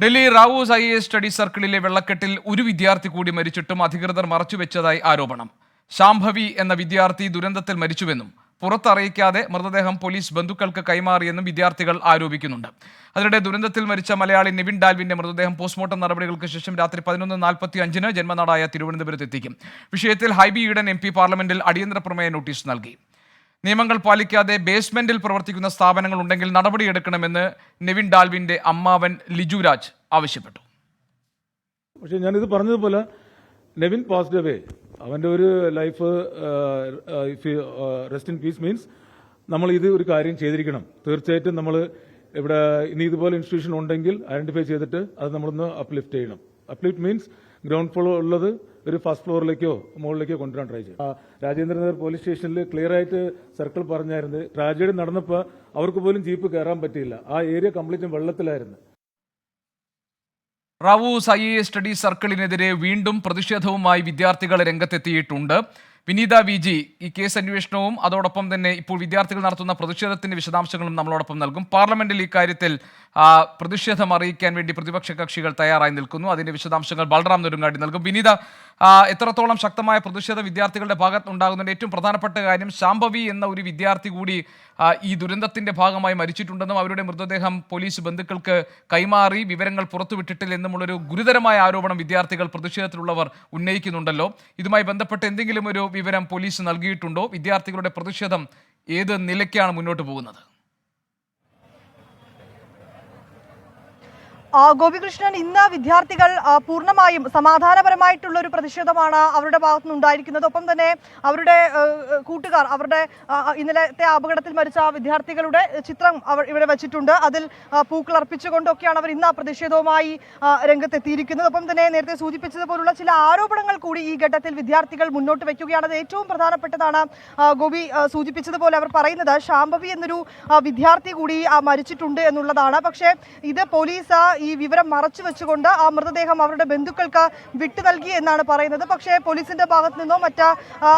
Delhi Rau's IAS study സർക്കിളിലെ വെള്ളക്കെട്ടിൽ ഒരു വിദ്യാർത്ഥി കൂടി മരിച്ചിട്ടും അധികൃതർ മറച്ചുവെച്ചതായി ആരോപണം. ശാംഭവി എന്ന വിദ്യാർത്ഥി ദുരന്തത്തിൽ മരിച്ചുവെന്നും പുറത്തറിയിക്കാതെ മൃതദേഹം പോലീസ് ബന്ധുക്കൾക്ക് കൈമാറിയെന്നും വിദ്യാർത്ഥികൾ ആരോപിക്കുന്നുണ്ട്. അതിനിടെ ദുരന്തത്തിൽ മരിച്ച മലയാളി നിവിൻ ഡാൽവിന്റെ മൃതദേഹം പോസ്റ്റ്മോർട്ടം നടപടികൾക്ക് ശേഷം രാത്രി 11:45 ജന്മനാടായ തിരുവനന്തപുരത്ത് എത്തിക്കും. വിഷയത്തിൽ ഹൈബി ഈഡൻ MP പാർലമെന്റിൽ അടിയന്തര പ്രമേയ നോട്ടീസ് നൽകി. നിയമങ്ങൾ പാലിക്കാതെ ബേസ്മെന്റിൽ പ്രവർത്തിക്കുന്ന സ്ഥാപനങ്ങൾ ഉണ്ടെങ്കിൽ നടപടിയെടുക്കണമെന്ന് നിവിൻ ഡാൽവിന്റെ അമ്മാവൻ ലിജുരാജ് ആവശ്യപ്പെട്ടു. പക്ഷേ ഞാനിത് പറഞ്ഞതുപോലെ നെവിൻ പാസ്ഡ് അവേ, അവൻ്റെ ഒരു life rest in peace means നമ്മൾ ഇത് ഒരു കാര്യം ചെയ്തിരിക്കണം. തീർച്ചയായിട്ടും നമ്മൾ ഇവിടെ ഇനി ഇതുപോലെ ഇൻസ്റ്റിറ്റ്യൂഷൻ ഉണ്ടെങ്കിൽ ഐഡന്റിഫൈ ചെയ്തിട്ട് അത് നമ്മളൊന്ന് അപ്ലിഫ്റ്റ് ചെയ്യണം. അപ്ലിഫ്റ്റ് മീൻസ് ഗ്രൗണ്ട് ഫ്ലോർ ഉള്ളത് ഒരു ഫസ്റ്റ് ഫ്ലോറിലേക്കോ മുകളിലേക്കോ കൊണ്ടുവരാൻ ട്രൈ ചെയ്യും. രാജേന്ദ്രനഗർ പോലീസ് സ്റ്റേഷനിൽ ക്ലിയർ ആയിട്ട് സർക്കിൾ പറഞ്ഞായിരുന്നു, ട്രാജഡി നടന്നപ്പോൾ അവർക്ക് പോലും ജീപ്പ് കയറാൻ പറ്റിയില്ല. ആ ഏരിയ കംപ്ലീറ്റും വെള്ളത്തിലായിരുന്നു. റാവൂസ് IAS സ്റ്റഡി സർക്കിളിനെതിരെ വീണ്ടും പ്രതിഷേധവുമായി വിദ്യാർത്ഥികൾ രംഗത്തെത്തിയിട്ടുണ്ട്. വിനീത VG ഈ കേസ് അന്വേഷണവും അതോടൊപ്പം തന്നെ ഇപ്പോൾ വിദ്യാർത്ഥികൾ നടത്തുന്ന പ്രതിഷേധത്തിന്റെ വിശദാംശങ്ങളും നമ്മളോടൊപ്പം നൽകും. പാർലമെന്റിൽ ഇക്കാര്യത്തിൽ പ്രതിഷേധം അറിയിക്കാൻ വേണ്ടി പ്രതിപക്ഷ കക്ഷികൾ തയ്യാറായി നിൽക്കുന്നു. അതിന്റെ വിശദാംശങ്ങൾ ബൽറാം നെടുങ്ങാടി നൽകും. വിനീത, എത്രത്തോളം ശക്തമായ പ്രതിഷേധം വിദ്യാർത്ഥികളുടെ ഭാഗത്തുണ്ടാകുന്നുണ്ട്? ഏറ്റവും പ്രധാനപ്പെട്ട കാര്യം, ശാംഭവി എന്ന ഒരു വിദ്യാർത്ഥി കൂടി ഈ ദുരന്തത്തിന്റെ ഭാഗമായി മരിച്ചിട്ടുണ്ടെന്നും അവരുടെ മൃതദേഹം പോലീസ് ബന്ധുക്കൾക്ക് കൈമാറി വിവരങ്ങൾ പുറത്തുവിട്ടിട്ടില്ല എന്നുമുള്ളൊരു ഗുരുതരമായ ആരോപണം വിദ്യാർത്ഥികൾ പ്രതിഷേധത്തിലുള്ളവർ ഉന്നയിക്കുന്നുണ്ടല്ലോ. ഇതുമായി ബന്ധപ്പെട്ട് എന്തെങ്കിലും ഒരു വിവരം പോലീസ് നൽകിയിട്ടുണ്ടോ? വിദ്യാർത്ഥികളുടെ പ്രതിഷേധം ഏത് നിലയ്ക്കാണ് മുന്നോട്ട് പോകുന്നത്? ഗോപികൃഷ്ണൻ, ഇന്ന് വിദ്യാർത്ഥികൾ പൂർണ്ണമായും സമാധാനപരമായിട്ടുള്ള ഒരു പ്രതിഷേധമാണ് അവരുടെ ഭാഗത്തുനിന്ന് ഉണ്ടായിരിക്കുന്നത്. ഒപ്പം തന്നെ അവരുടെ കൂട്ടുകാർ, അവരുടെ ഇന്നലത്തെ അപകടത്തിൽ മരിച്ച വിദ്യാർത്ഥികളുടെ ചിത്രം ഇവിടെ വെച്ചിട്ടുണ്ട്. അതിൽ പൂക്കൾ അർപ്പിച്ചുകൊണ്ടൊക്കെയാണ് അവർ ഇന്ന് പ്രതിഷേധവുമായി രംഗത്തെത്തിയിരിക്കുന്നത്. ഒപ്പം തന്നെ നേരത്തെ സൂചിപ്പിച്ചതുപോലുള്ള ചില ആരോപണങ്ങൾ കൂടി ഈ ഘട്ടത്തിൽ വിദ്യാർത്ഥികൾ മുന്നോട്ട് വയ്ക്കുകയാണ്. അത് ഏറ്റവും പ്രധാനപ്പെട്ടതാണ്. ഗോപി സൂചിപ്പിച്ചതുപോലെ അവർ പറയുന്നത് ശാംഭവി എന്നൊരു വിദ്യാർത്ഥി കൂടി മരിച്ചിട്ടുണ്ട് എന്നുള്ളതാണ്. പക്ഷേ ഇത് പോലീസ് ഈ വിവരം മറച്ചു വെച്ചുകൊണ്ട് ആ മൃതദേഹം അവരുടെ ബന്ധുക്കൾക്ക് വിട്ടു നൽകി എന്നാണ് പറയുന്നത്. പക്ഷേ പോലീസിന്റെ ഭാഗത്തു നിന്നോ മറ്റ്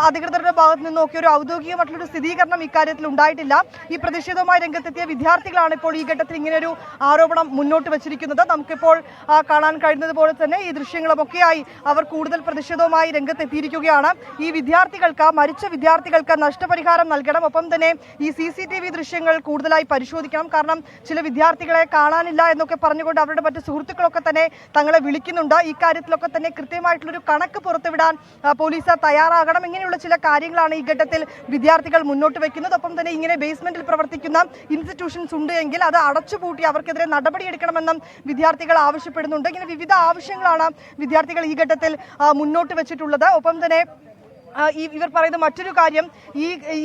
അധികൃതരുടെ ഭാഗത്തു നിന്നോ ഒക്കെ ഒരു ഔദ്യോഗികമായിട്ടുള്ളൊരു സ്ഥിരീകരണം ഇക്കാര്യത്തിൽ ഉണ്ടായിട്ടില്ല. ഈ പ്രതിഷേധവുമായി രംഗത്തെത്തിയ വിദ്യാർത്ഥികളാണ് ഇപ്പോൾ ഈ ഘട്ടത്തിൽ ഇങ്ങനെയൊരു ആരോപണം മുന്നോട്ട് വെച്ചിരിക്കുന്നത്. നമുക്കിപ്പോൾ കാണാൻ കഴിയുന്നത് പോലെ തന്നെ ഈ ദൃശ്യങ്ങളുമൊക്കെയായി അവർ കൂടുതൽ പ്രതിഷേധവുമായി രംഗത്തെത്തിയിരിക്കുകയാണ്. ഈ വിദ്യാർത്ഥികൾക്ക്, മരിച്ച വിദ്യാർത്ഥികൾക്ക് നഷ്ടപരിഹാരം നൽകണം. ഒപ്പം തന്നെ ഈ CCTV ദൃശ്യങ്ങൾ കൂടുതലായി പരിശോധിക്കണം. കാരണം ചില വിദ്യാർത്ഥികളെ കാണാനില്ല എന്നൊക്കെ പറഞ്ഞുകൊണ്ട് അവരുടെ മറ്റു സുഹൃത്തുക്കളൊക്കെ തന്നെ തങ്ങളെ വിളിക്കുന്നുണ്ട്. ഇക്കാര്യത്തിലൊക്കെ തന്നെ കൃത്യമായിട്ടുള്ളൊരു കണക്ക് പുറത്തുവിടാൻ പോലീസ് തയ്യാറാകണം. ഇങ്ങനെയുള്ള ചില കാര്യങ്ങളാണ് ഈ ഘട്ടത്തിൽ വിദ്യാർത്ഥികൾ മുന്നോട്ട് വയ്ക്കുന്നത്. ഒപ്പം തന്നെ ഇങ്ങനെ ബേസ്മെന്റിൽ പ്രവർത്തിക്കുന്ന ഇൻസ്റ്റിറ്റ്യൂഷൻസ് ഉണ്ട് എങ്കിൽ അത് അടച്ചുപൂട്ടി അവർക്കെതിരെ നടപടിയെടുക്കണമെന്നും വിദ്യാർത്ഥികൾ ആവശ്യപ്പെടുന്നുണ്ട്. ഇങ്ങനെ വിവിധ ആവശ്യങ്ങളാണ് വിദ്യാർത്ഥികൾ ഈ ഘട്ടത്തിൽ മുന്നോട്ട് വെച്ചിട്ടുള്ളത്. ഒപ്പം തന്നെ ഇവർ പറയുന്ന മറ്റൊരു കാര്യം,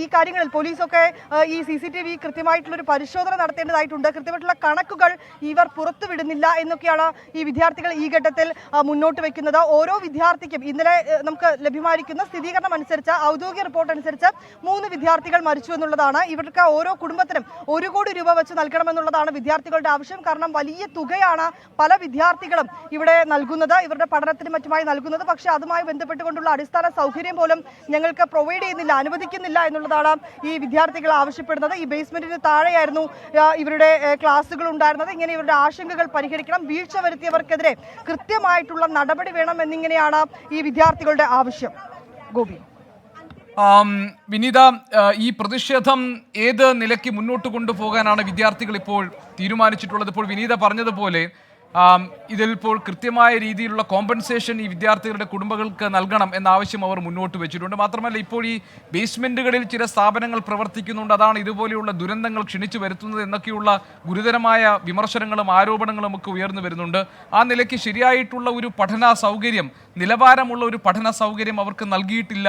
ഈ കാര്യങ്ങളിൽ പോലീസൊക്കെ ഈ CCTV കൃത്യമായിട്ടുള്ളൊരു പരിശോധന നടത്തേണ്ടതായിട്ടുണ്ട്. കൃത്യമായിട്ടുള്ള കണക്കുകൾ ഇവർ പുറത്തുവിടുന്നില്ല എന്നൊക്കെയാണ് ഈ വിദ്യാർത്ഥികൾ ഈ ഘട്ടത്തിൽ മുന്നോട്ട് വെക്കുന്നത്. ഓരോ വിദ്യാർത്ഥിക്കും ഇന്നലെ നമുക്ക് ലഭ്യമായിരിക്കുന്ന സ്ഥിരീകരണം അനുസരിച്ച്, ഔദ്യോഗിക റിപ്പോർട്ട് അനുസരിച്ച് 3 വിദ്യാർത്ഥികൾ മരിച്ചു എന്നുള്ളതാണ്. ഇവർക്ക് ഓരോ കുടുംബത്തിനും 1 കോടി രൂപ വെച്ച് നൽകണമെന്നുള്ളതാണ് വിദ്യാർത്ഥികളുടെ ആവശ്യം. കാരണം വലിയ തുകയാണ് പല വിദ്യാർത്ഥികളും ഇവിടെ നൽകുന്നത്, ഇവരുടെ പഠനത്തിനും മറ്റുമായി നൽകുന്നത്. പക്ഷേ അതുമായി ബന്ധപ്പെട്ടുകൊണ്ടുള്ള അടിസ്ഥാന സൗകര്യം പോലും ഞങ്ങൾക്ക് പ്രൊവൈഡ് ചെയ്യുന്നില്ല, അനുവദിക്കുന്നില്ല എന്നുള്ളതാണ് ഈ വിദ്യാർത്ഥികൾ ആവശ്യപ്പെടുന്നത്. ഈ ബേസ്മെന്റിന് താഴെയായിരുന്നു ഇവരുടെ ക്ലാസ്സുകൾ ഉണ്ടായിരുന്നത്. ഇങ്ങനെ ഇവരുടെ ആശങ്കകൾ പരിഹരിക്കണം, വീഴ്ച വരുത്തിയവർക്കെതിരെ കൃത്യമായിട്ടുള്ള നടപടി വേണം എന്നിങ്ങനെയാണ് ഈ വിദ്യാർത്ഥികളുടെ ആവശ്യം. ഗോപി. വിനീത, ഈ പ്രതിഷേധം ഏത് നിലയ്ക്ക് മുന്നോട്ട് കൊണ്ടുപോകാനാണ് വിദ്യാർത്ഥികൾ ഇപ്പോൾ തീരുമാനിച്ചിട്ടുള്ളത്? ഇപ്പോൾ വിനീത പറഞ്ഞതുപോലെ ഇതിൽ ഇപ്പോൾ കൃത്യമായ രീതിയിലുള്ള കോമ്പൻസേഷൻ ഈ വിദ്യാർത്ഥികളുടെ കുടുംബങ്ങൾക്ക് നൽകണം എന്ന ആവശ്യം അവർ മുന്നോട്ട് വെച്ചിട്ടുണ്ട്. മാത്രമല്ല, ഇപ്പോൾ ഈ ബേസ്മെന്റുകളിൽ ചില സ്ഥാപനങ്ങൾ പ്രവർത്തിക്കുന്നുണ്ട്, അതാണ് ഇതുപോലെയുള്ള ദുരന്തങ്ങൾ ക്ഷണിച്ചു വരുത്തുന്നത് എന്നൊക്കെയുള്ള ഗുരുതരമായ വിമർശനങ്ങളും ആരോപണങ്ങളും ഒക്കെ ഉയർന്നു വരുന്നുണ്ട്. ആ നിലയ്ക്ക് ശരിയായിട്ടുള്ള ഒരു പഠന സൗകര്യം, നിലവാരമുള്ള ഒരു പഠന സൗകര്യം അവർക്ക് നൽകിയിട്ടില്ല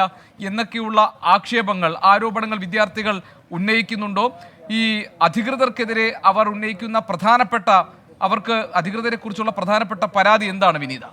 എന്നൊക്കെയുള്ള ആക്ഷേപങ്ങൾ, ആരോപണങ്ങൾ വിദ്യാർത്ഥികൾ ഉന്നയിക്കുന്നുണ്ടോ? ഈ അധികൃതർക്കെതിരെ അവർ ഉന്നയിക്കുന്ന അവർക്ക് അധികൃതരെ കുറിച്ചുള്ള പ്രധാനപ്പെട്ട പരാതി എന്താണ് വിനീത?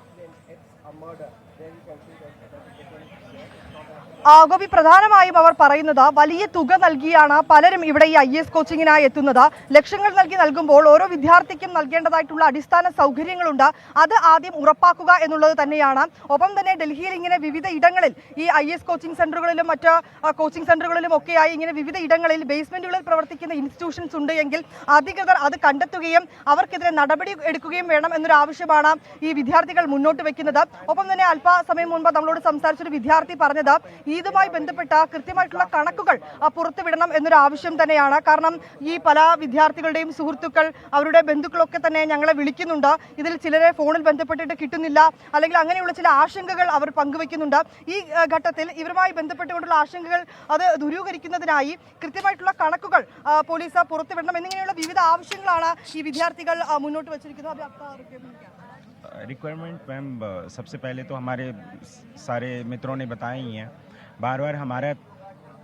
ഗോപി, പ്രധാനമായും അവർ പറയുന്നത് വലിയ തുക നൽകിയാണ് പലരും ഇവിടെ ഈ IAS കോച്ചിങ്ങിനായി എത്തുന്നത്. ലക്ഷങ്ങൾ നൽകുമ്പോൾ ഓരോ വിദ്യാർത്ഥിക്കും നൽകേണ്ടതായിട്ടുള്ള അടിസ്ഥാന സൗകര്യങ്ങളുണ്ട്, അത് ആദ്യം ഉറപ്പാക്കുക എന്നുള്ളത് തന്നെയാണ്. ഒപ്പം തന്നെ ഡൽഹിയിൽ ഇങ്ങനെ വിവിധ ഇടങ്ങളിൽ ഈ IAS കോച്ചിങ് സെന്ററുകളിലും മറ്റ് കോച്ചിങ് സെന്ററുകളിലും ഒക്കെയായി ഇങ്ങനെ വിവിധ ഇടങ്ങളിൽ ബേസ്മെന്റുകളിൽ പ്രവർത്തിക്കുന്ന ഇൻസ്റ്റിറ്റ്യൂഷൻസ് ഉണ്ട് എങ്കിൽ അധികൃതർ അത് കണ്ടെത്തുകയും അവർക്കെതിരെ നടപടി എടുക്കുകയും വേണം എന്നൊരു ആവശ്യമാണ് ഈ വിദ്യാർത്ഥികൾ മുന്നോട്ട് വെക്കുന്നത്. ഒപ്പം തന്നെ അല്പസമയം മുൻപ് നമ്മളോട് സംസാരിച്ചൊരു വിദ്യാർത്ഥി പറഞ്ഞത് ഇതുമായി ബന്ധപ്പെട്ട കൃത്യമായിട്ടുള്ള കണക്കുകൾ പുറത്തുവിടണം എന്നൊരു ആവശ്യം തന്നെയാണ്. കാരണം ഈ പല വിദ്യാർത്ഥികളുടെയും സുഹൃത്തുക്കൾ, അവരുടെ ബന്ധുക്കളൊക്കെ തന്നെ ഞങ്ങളെ വിളിക്കുന്നുണ്ട്. ഇതിൽ ചിലരെ ഫോണിൽ ബന്ധപ്പെട്ടിട്ട് കിട്ടുന്നില്ല, അല്ലെങ്കിൽ അങ്ങനെയുള്ള ചില ആശങ്കകൾ അവർ പങ്കുവെക്കുന്നുണ്ട്. ഈ ഘട്ടത്തിൽ ഇവരുമായി ബന്ധപ്പെട്ടുകൊണ്ടുള്ള ആശങ്കകൾ അത് ദൂരീകരിക്കുന്നതിനായി കൃത്യമായിട്ടുള്ള കണക്കുകൾ പോലീസ് പുറത്തുവിടണം എന്നിങ്ങനെയുള്ള വിവിധ ആവശ്യങ്ങളാണ് ഈ വിദ്യാർത്ഥികൾ മുന്നോട്ട് വച്ചിരിക്കുന്നത്. रिक्वायरमेंट मैम सबसे पहले तो हमारे सारे मित्रों ने बताया ही हैं. बार बार हमारा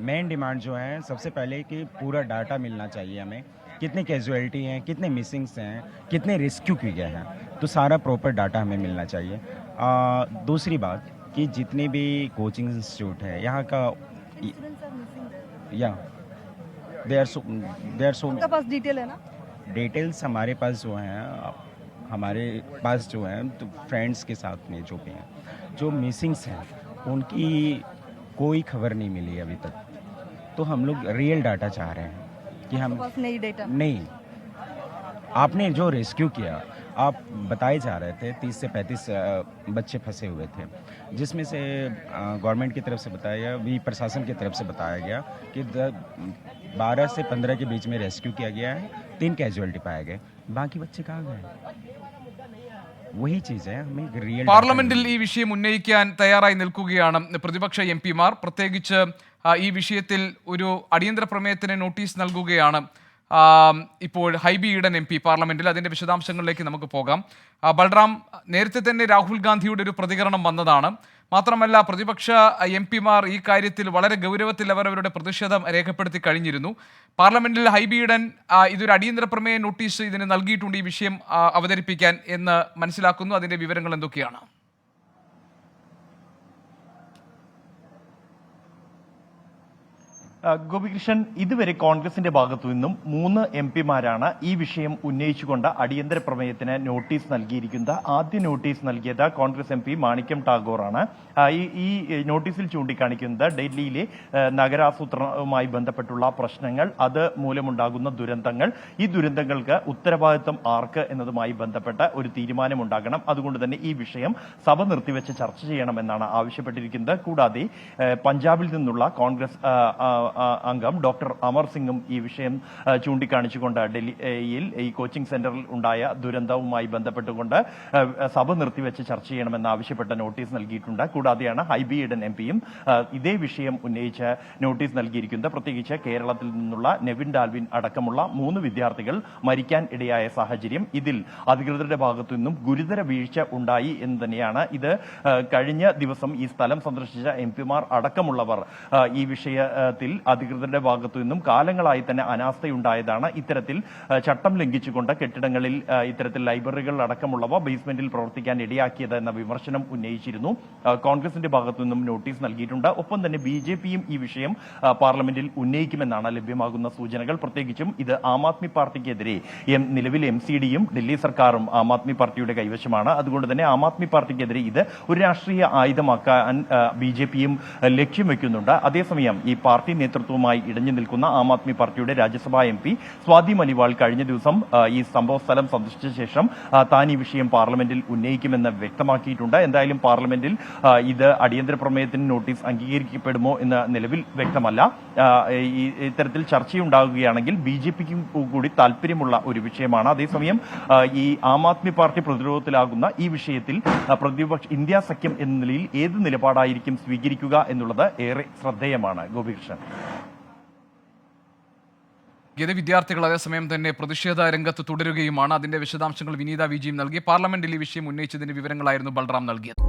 मेन डिमांड जो है सबसे पहले कि पूरा डाटा मिलना चाहिए हमें, कितने कैजुअलिटी हैं, कितने मिसिंग्स हैं, कितने रेस्क्यू किए गए हैं, तो सारा प्रॉपर डाटा हमें मिलना चाहिए. दूसरी बात कि जितने भी कोचिंग इंस्टीट्यूट है यहाँ का या they are so pass detail है ना, डिटेल्स हमारे पास जो हैं, हमारे पास जो हैं तो फ्रेंड्स के साथ में जो भी हैं, जो मिसिंग्स हैं उनकी कोई खबर नहीं मिली अभी तक. तो हम लोग रियल डाटा चाह रहे हैं कि हम नहीं डेटा नहीं, आपने जो रेस्क्यू किया आप बताए जा रहे थे 30 से 35 बच्चे फंसे हुए थे, जिसमें से गवर्नमेंट की तरफ से बताया गया, भी प्रशासन की तरफ से बताया गया कि 12 से 15 के बीच में रेस्क्यू किया गया है, 3 कैजुअलिटी पाए गए, बाकी बच्चे कहाँ गए? वही चीज़ है, हमें रियल. പാർലമെന്റിൽ ഈ വിഷയം ഉന്നയിക്കാൻ തയ്യാറായി നിൽക്കുകയാണ് പ്രതിപക്ഷ MP-മാർ. പ്രത്യേകിച്ച് ഈ വിഷയത്തിൽ ഒരു അടിയന്തര പ്രമേയത്തിന് നോട്ടീസ് നൽകുകയാണ് ഇപ്പോൾ ഹൈബി ഈഡൻ MP പാർലമെന്റിൽ. അതിന്റെ വിശദാംശങ്ങളിലേക്ക് നമുക്ക് പോകാം. ബൽറാം, നേരത്തെ തന്നെ രാഹുൽ ഗാന്ധിയുടെ ഒരു പ്രതികരണം വന്നതാണ്. മാത്രമല്ല പ്രതിപക്ഷ MP-മാർ ഈ കാര്യത്തിൽ വളരെ ഗൗരവത്തിൽ അവരവരുടെ പ്രതിഷേധം രേഖപ്പെടുത്തി കഴിഞ്ഞിരുന്നു. പാർലമെന്റിൽ ഹൈബി ഈഡൻ ഇതൊരു അടിയന്തര പ്രമേയ നോട്ടീസ് ഇതിന് നൽകിയിട്ടുണ്ട് ഈ വിഷയം അവതരിപ്പിക്കാൻ എന്ന് മനസ്സിലാക്കുന്നു. അതിന്റെ വിവരങ്ങൾ എന്തൊക്കെയാണ്? ഗോപികൃഷ്ണൻ, ഇതുവരെ കോൺഗ്രസിന്റെ ഭാഗത്തു നിന്നും 3 MP-മാരാണ് ഈ വിഷയം ഉന്നയിച്ചുകൊണ്ട് അടിയന്തര പ്രമേയത്തിന് നോട്ടീസ് നൽകിയിരിക്കുന്നത്. ആദ്യ നോട്ടീസ് നൽകിയത് കോൺഗ്രസ് MP മാണിക്യം ടാഗോറാണ്. ഈ നോട്ടീസിൽ ചൂണ്ടിക്കാണിക്കുന്നത് ഡൽഹിയിലെ നഗരാസൂത്രണവുമായി ബന്ധപ്പെട്ടുള്ള പ്രശ്നങ്ങൾ, അത് മൂലമുണ്ടാകുന്ന ദുരന്തങ്ങൾ, ഈ ദുരന്തങ്ങൾക്ക് ഉത്തരവാദിത്വം ആർക്ക് എന്നതുമായി ബന്ധപ്പെട്ട ഒരു തീരുമാനമുണ്ടാകണം. അതുകൊണ്ട് തന്നെ ഈ വിഷയം സഭ നിർത്തിവെച്ച് ചർച്ച ചെയ്യണമെന്നാണ് ആവശ്യപ്പെട്ടിരിക്കുന്നത്. കൂടാതെ പഞ്ചാബിൽ നിന്നുള്ള കോൺഗ്രസ് അംഗം ഡോക്ടർ അമർ സിംഗും ഈ വിഷയം ചൂണ്ടിക്കാണിച്ചുകൊണ്ട് ഡൽഹിയിൽ ഈ കോച്ചിംഗ് സെന്ററിൽ ഉണ്ടായ ദുരന്തവുമായി ബന്ധപ്പെട്ടുകൊണ്ട് സഭ നിർത്തിവെച്ച് ചർച്ച ചെയ്യണമെന്ന് ആവശ്യപ്പെട്ട നോട്ടീസ് നൽകിയിട്ടുണ്ട്. കൂടാതെയാണ് ഹൈബി ഈഡൻ MP-യും ഇതേ വിഷയം ഉന്നയിച്ച് നോട്ടീസ് നൽകിയിരിക്കുന്നത്. പ്രത്യേകിച്ച് കേരളത്തിൽ നിന്നുള്ള നെവിൻ ഡാൽവിൻ അടക്കമുള്ള 3 വിദ്യാർത്ഥികൾ മരിക്കാൻ ഇടയായ സാഹചര്യം, ഇതിൽ അധികൃതരുടെ ഭാഗത്തു നിന്നും ഗുരുതര വീഴ്ച ഉണ്ടായി എന്ന് തന്നെയാണ്. ഇത് കഴിഞ്ഞ ദിവസം ഈ സ്ഥലം സന്ദർശിച്ച MP-മാർ അടക്കമുള്ളവർ ഈ വിഷയത്തിൽ അധികൃതരുടെ ഭാഗത്തു നിന്നും കാലങ്ങളായി തന്നെ അനാസ്ഥയുണ്ടായതാണ്. ഇത്തരത്തിൽ ചട്ടം ലംഘിച്ചുകൊണ്ട് കെട്ടിടങ്ങളിൽ ഇത്തരത്തിൽ ലൈബ്രറികൾ അടക്കമുള്ളവ ബേസ്മെന്റിൽ പ്രവർത്തിക്കാൻ ഇടയാക്കിയത് എന്ന വിമർശനം ഉന്നയിച്ചിരുന്നു. കോൺഗ്രസിന്റെ ഭാഗത്തു നിന്നും നോട്ടീസ് നൽകിയിട്ടുണ്ട്. ഒപ്പം തന്നെ BJP-യും ഈ വിഷയം പാർലമെന്റിൽ ഉന്നയിക്കുമെന്നാണ് ലഭ്യമാകുന്ന സൂചനകൾ. പ്രത്യേകിച്ചും ഇത് ആം ആദ്മി പാർട്ടിക്കെതിരെ നിലവിൽ MCD-യും ഡൽഹി സർക്കാരും ആം ആദ്മി പാർട്ടിയുടെ കൈവശമാണ്. അതുകൊണ്ട് തന്നെ ആം ആദ്മി പാർട്ടിക്കെതിരെ ഇത് ഒരു രാഷ്ട്രീയ ആയുധമാക്കാൻ BJP-യും ലക്ഷ്യം വെക്കുന്നുണ്ട്. അതേസമയം ഈ പാർട്ടി നേതൃത്വവുമായി ഇടഞ്ഞു നിൽക്കുന്ന ആം ആദ്മി പാർട്ടിയുടെ രാജ്യസഭാ MP സ്വാതി മലിവാൾ കഴിഞ്ഞ ദിവസം ഈ സംഭവ സ്ഥലം സന്ദർശിച്ച ശേഷം താൻ ഈ വിഷയം പാർലമെന്റിൽ ഉന്നയിക്കുമെന്ന് വ്യക്തമാക്കിയിട്ടുണ്ട്. എന്തായാലും പാർലമെന്റിൽ ഇത് അടിയന്തര പ്രമേയത്തിന് നോട്ടീസ് അംഗീകരിക്കപ്പെടുമോ എന്ന് നിലവിൽ വ്യക്തമല്ല. ഇത്തരത്തിൽ ചർച്ചയുണ്ടാകുകയാണെങ്കിൽ BJP-ക്കും കൂടി താല്പര്യമുള്ള ഒരു വിഷയമാണ്. അതേസമയം ഈ ആം ആദ്മി പാർട്ടി പ്രതിരോധത്തിലാകുന്ന ഈ വിഷയത്തിൽ പ്രതിപക്ഷ ഇന്ത്യ സഖ്യം എന്ന നിലയിൽ ഏത് നിലപാടായിരിക്കും സ്വീകരിക്കുക എന്നുള്ളത് ഏറെ ശ്രദ്ധേയമാണ്. ഗോപികൃഷ്ണൻ, വിദ്യാർത്ഥികൾ അതേസമയം തന്നെ പ്രതിഷേധ രംഗത്ത് തുടരുകയുമാണ്. അതിന്റെ വിശദാംശങ്ങൾ വിനീത VG നൽകി. പാർലമെന്റിൽ ഈ വിഷയം ഉന്നയിച്ചതിന്റെ വിവരങ്ങളായിരുന്നു ബൽറാം നൽകിയത്.